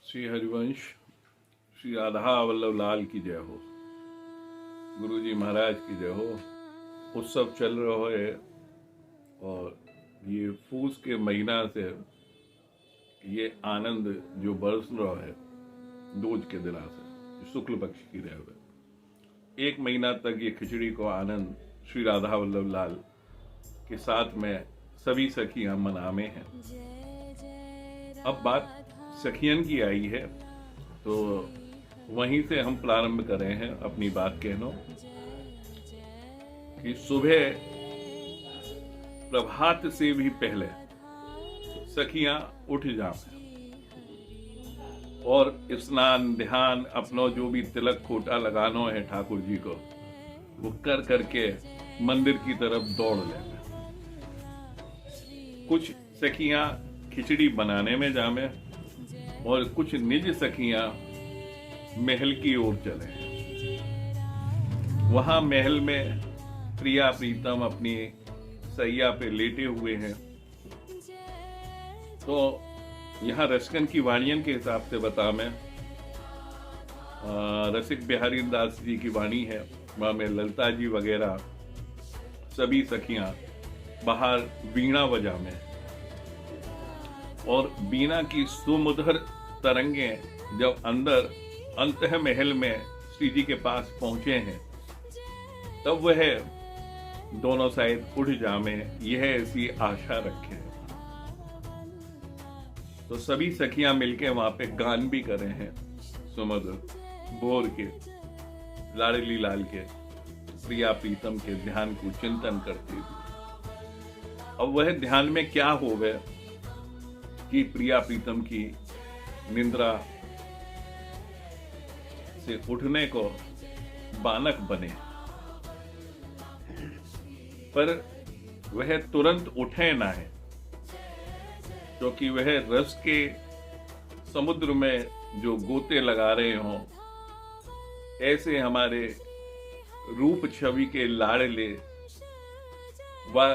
श्री हरिवंश श्री राधा वल्लभ लाल की जय हो। गुरु जी महाराज की जय हो। उत्सव चल रहा है और ये फूस के महीना से ये आनंद जो बरस रहा है दूज के दिला से शुक्ल पक्ष की रह हुए एक महीना तक ये खिचड़ी को आनंद श्री राधा वल्लभ लाल के साथ में सभी सखियां मनामे हैं। अब बात सखियन की आई है तो वहीं से हम प्रारंभ कर रहे हैं अपनी बात कहनो कि सुबह प्रभात से भी पहले सखियां उठ जाएं और स्नान ध्यान अपनो जो भी तिलक खोटा लगानो है ठाकुर जी को वो कर करके मंदिर की तरफ दौड़ लें। कुछ सखियां खिचड़ी बनाने में जामे और कुछ निज सखियां महल की ओर चले। वहां महल में प्रिया प्रीतम अपनी सैया पे लेटे हुए हैं। तो यहाँ रसिकन की वाणियन के हिसाब से बता मैं रसिक बिहारी दास जी की वाणी है, वहां में ललिता जी वगैरह सभी सखियां बाहर वीणा बजा में और बीना की सुमधुर तरंगे जब अंदर अंतः महल में श्री जी के पास पहुंचे हैं तब वह दोनों साइड उठ जामे, यह ऐसी आशा रखे। तो सभी सखियां मिलके वहां पे गान भी कर रहे हैं सुमधुर बोर के लाडली लाल के प्रिया प्रीतम के ध्यान को चिंतन करते हुए। अब वह ध्यान में क्या हो गए कि प्रिया प्रीतम की निंद्रा से उठने को बानक बने, पर वह तुरंत उठे ना है क्योंकि वह रस के समुद्र में जो गोते लगा रहे हों ऐसे हमारे रूप छवि के लाड़ले व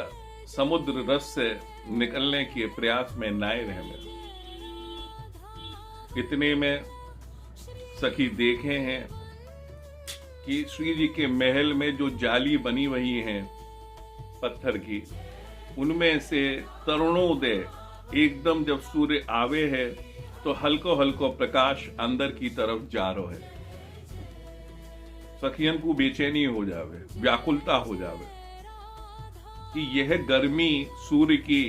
समुद्र रस से निकलने के प्रयास में नाए रहने। इतने में सखी देखे हैं कि श्री जी के महल में जो जाली बनी हुई है पत्थर की, उनमें से तरुणोदय एकदम जब सूर्य आवे है तो हल्को हल्को प्रकाश अंदर की तरफ जा रहा है। सखियन को बेचैनी हो जावे, व्याकुलता हो जावे कि यह गर्मी सूर्य की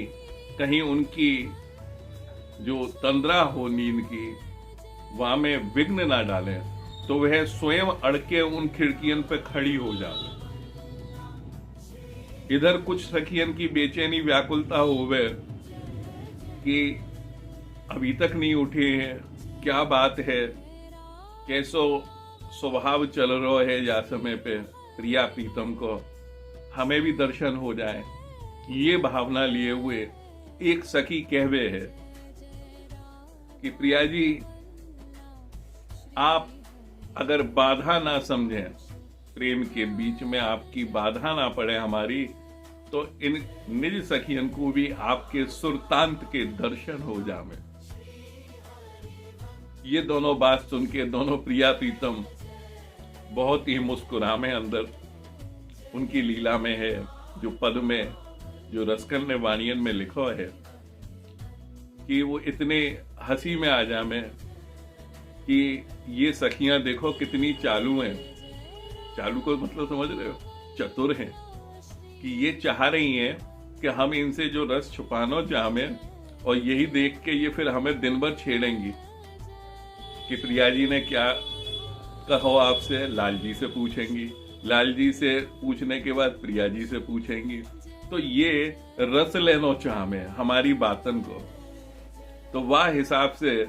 कहीं उनकी जो तंद्रा हो नींद की वहां में विघ्न ना डाले, तो वह स्वयं अड़के उन खिड़कियन पे खड़ी हो जावे। इधर कुछ सखियन की बेचैनी व्याकुलता होवे कि अभी तक नहीं उठे हैं, क्या बात है, कैसो स्वभाव चल रहा है या समय पे प्रिया प्रीतम को हमें भी दर्शन हो जाए। ये भावना लिए हुए एक सखी कहवे है कि प्रिया जी आप अगर बाधा ना समझें, प्रेम के बीच में आपकी बाधा ना पड़े हमारी, तो इन निज सखियन को भी आपके सुरतांत के दर्शन हो जावे। ये दोनों बात सुन के दोनों प्रिया प्रीतम बहुत ही मुस्कुरामे अंदर उनकी लीला में है। जो पद में जो रसिकन ने वाणियन में लिखा है कि वो इतने हंसी में आ जामे कि ये सखियां देखो कितनी चालू हैं। चालू को मतलब समझ रहे हो, चतुर हैं कि ये चाह रही हैं कि हम इनसे जो रस छुपानो चाहे और यही देख के ये फिर हमें दिन भर छेड़ेंगी कि प्रिया जी ने क्या कहो आपसे, लाल जी से पूछेंगी, लाल जी से पूछने के बाद प्रिया जी से पूछेंगी, तो ये रस लेनो चाहे हमारी बातन को। तो वाह हिसाब से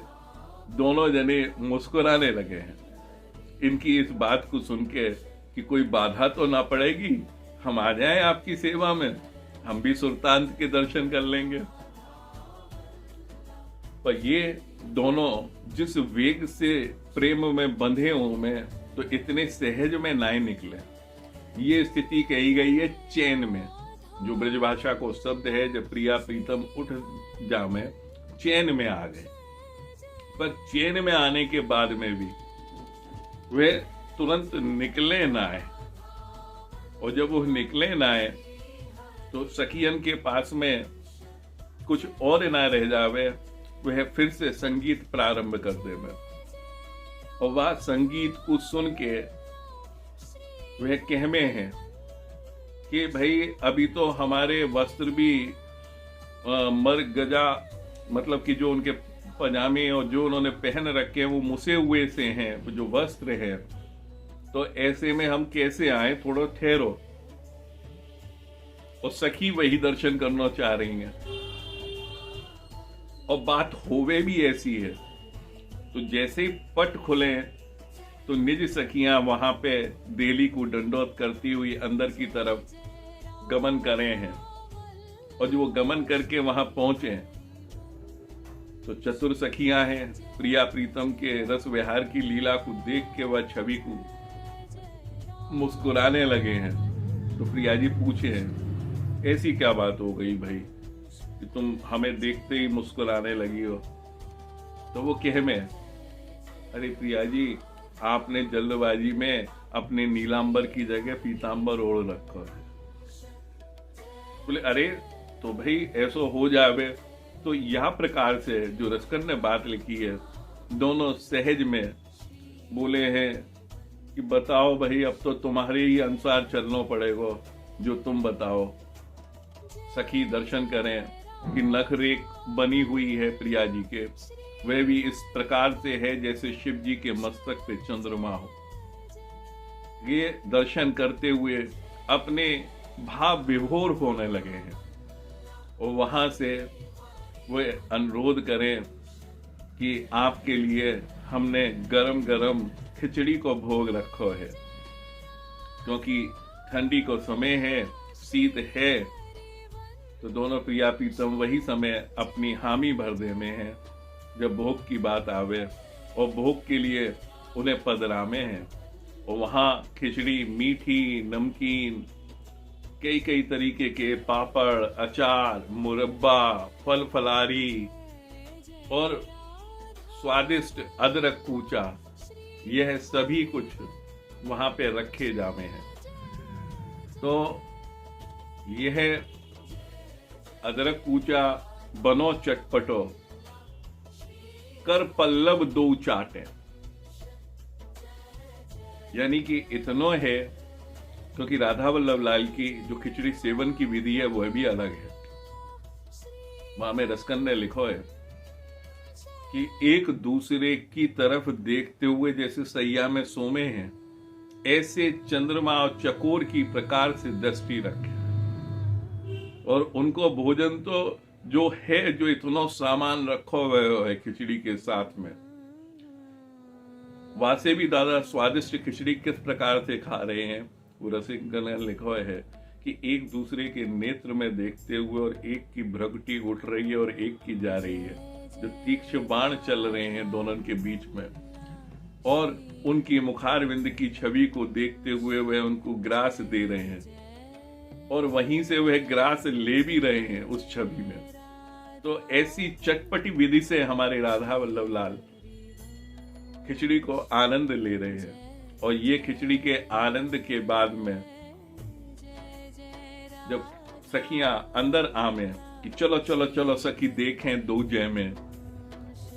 दोनों जने मुस्कुराने लगे हैं इनकी इस बात को सुन के कि कोई बाधा तो ना पड़ेगी, हम आ जाएं आपकी सेवा में, हम भी सुल्तान के दर्शन कर लेंगे। पर ये दोनों जिस वेग से प्रेम में बंधे हुए तो इतने सहज में नाए निकले। ये स्थिति कही गई है चैन में, जो ब्रजभाषा को शब्द है। जब प्रिया प्रीतम उठ जामे चैन में आ गए, पर चैन में आने के बाद में भी वे तुरंत निकले ना आए, और जब वो निकले ना आए तो सखियन के पास में कुछ और ना रह जावे, वह फिर से संगीत प्रारंभ कर दे में, और वह संगीत को सुन के वह कहमे हैं कि भाई अभी तो हमारे वस्त्र भी मर गजा, मतलब कि जो उनके पजामे और जो उन्होंने पहन रखे हैं वो मुसे हुए से हैं, जो वस्त्र है, तो ऐसे में हम कैसे आए, थोड़ा ठहरो। और सखी वही दर्शन करना चाह रही हैं, और बात होवे भी ऐसी है। तो जैसे ही पट खुले तो निज सखियां वहां पे देली को दंडोत करती हुई अंदर की तरफ गमन करे हैं, और जो वो गमन करके वहां पहुंचे तो चतुर सखियां हैं, प्रिया प्रीतम के रस विहार की लीला को देख के वह छवि को मुस्कुराने लगे हैं। तो प्रिया जी पूछे हैं ऐसी क्या बात हो गई भाई कि तुम हमें देखते ही मुस्कुराने लगी हो। तो वो कहे में, अरे प्रिया जी आपने जल्दबाजी में अपने नीलांबर की जगह पीतांबर ओढ़ रखा है। बोले अरे तो भाई ऐसा हो जावे। तो यह प्रकार से जो रसकर ने बात लिखी है, दोनों सहज में बोले हैं कि बताओ भाई अब तो तुम्हारे ही अनुसार चलना पड़ेगा, जो तुम बताओ। सखी दर्शन करें कि नख रेख बनी हुई है प्रिया जी के, वह भी इस प्रकार से है जैसे शिव जी के मस्तक पे चंद्रमा हो। ये दर्शन करते हुए अपने भाव विभोर होने लगे हैं, और वहां से वे अनुरोध करें कि आपके लिए हमने गरम गरम खिचड़ी को भोग रखो है, क्योंकि ठंडी को समय है, शीत है। तो दोनों प्रिया प्रीतम वही समय अपनी हामी भर दे में है जब भोग की बात आवे, और भोग के लिए उन्हें पदरामे हैं। और वहां खिचड़ी मीठी, नमकीन, कई कई तरीके के पापड़, अचार, मुरब्बा, फल फलारी और स्वादिष्ट अदरक कूचा, यह सभी कुछ वहां पे रखे जामे हैं। तो यह अदरक कूचा बनो चटपटो, कर पल्लव दो चाटे, यानी कि इतनो है, क्योंकि राधा वल्लभ लाल की जो खिचड़ी सेवन की विधि है वह भी अलग है। वहां में रसकन ने लिखा है कि एक दूसरे की तरफ देखते हुए जैसे सैया में सोमे हैं, ऐसे चंद्रमा और चकोर की प्रकार से दृष्टि रखे, और उनको भोजन तो जो है, जो इतना सामान रखा हुआ है खिचड़ी के साथ में, वासे भी दादा स्वादिष्ट खिचड़ी किस प्रकार से खा रहे हैं। वो रसिक ने लिखा है कि एक दूसरे के नेत्र में देखते हुए, और एक की भ्रगटी उठ रही है और एक की जा रही है, जो तीक्ष्ण बाण चल रहे हैं दोनों के बीच में, और उनकी मुखारविंद की छवि को देखते हुए वह उनको ग्रास दे रहे हैं, और वहीं से वह ग्रास ले भी रहे हैं उस छवि में। तो ऐसी चटपटी विधि से हमारे राधा वल्लभ लाल खिचड़ी को आनंद ले रहे हैं। और ये खिचड़ी के आनंद के बाद में जब सखियां अंदर आमे कि चलो चलो चलो सखी देखें दो जैमें,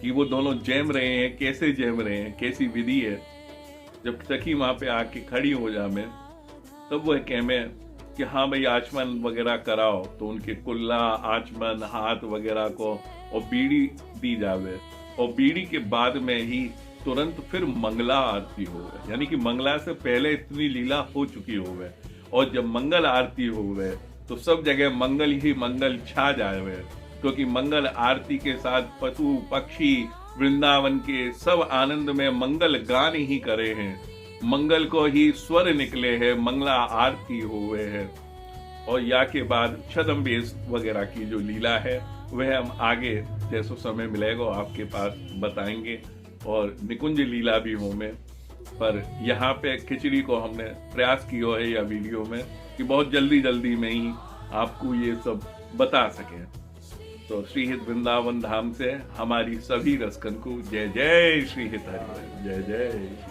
कि वो दोनों जैम रहे हैं, कैसे जैम रहे हैं, कैसी विधि है। जब सखी वहां पे आके खड़ी हो जामे, तब वह कहमे कि हाँ भाई आचमन वगैरह कराओ। तो उनके कुल्ला, आचमन, हाथ वगैरह को और बीड़ी दी जावे, और बीड़ी के बाद में ही तुरंत फिर मंगला आरती होवे, यानी कि मंगला से पहले इतनी लीला हो चुकी होवे, और जब मंगल आरती होवे तो सब जगह मंगल ही मंगल छा जावे, क्योंकि मंगल आरती के साथ पशु पक्षी वृंदावन के सब आनंद में मंगल गान ही करे हैं, मंगल को ही स्वर निकले हैं, मंगला आरती हुए है। और या के बाद छदम्बेश वगैरह की जो लीला है वह हम आगे जैसो समय मिलेगा आपके पास बताएंगे, और निकुंज लीला भी हो में। पर यहाँ पे खिचड़ी को हमने प्रयास किया है या वीडियो में कि बहुत जल्दी जल्दी में ही आपको ये सब बता सके। तो श्री हित वृंदावन धाम से हमारी सभी रसकन को जय जय श्री हित हरिवंश, जय जय।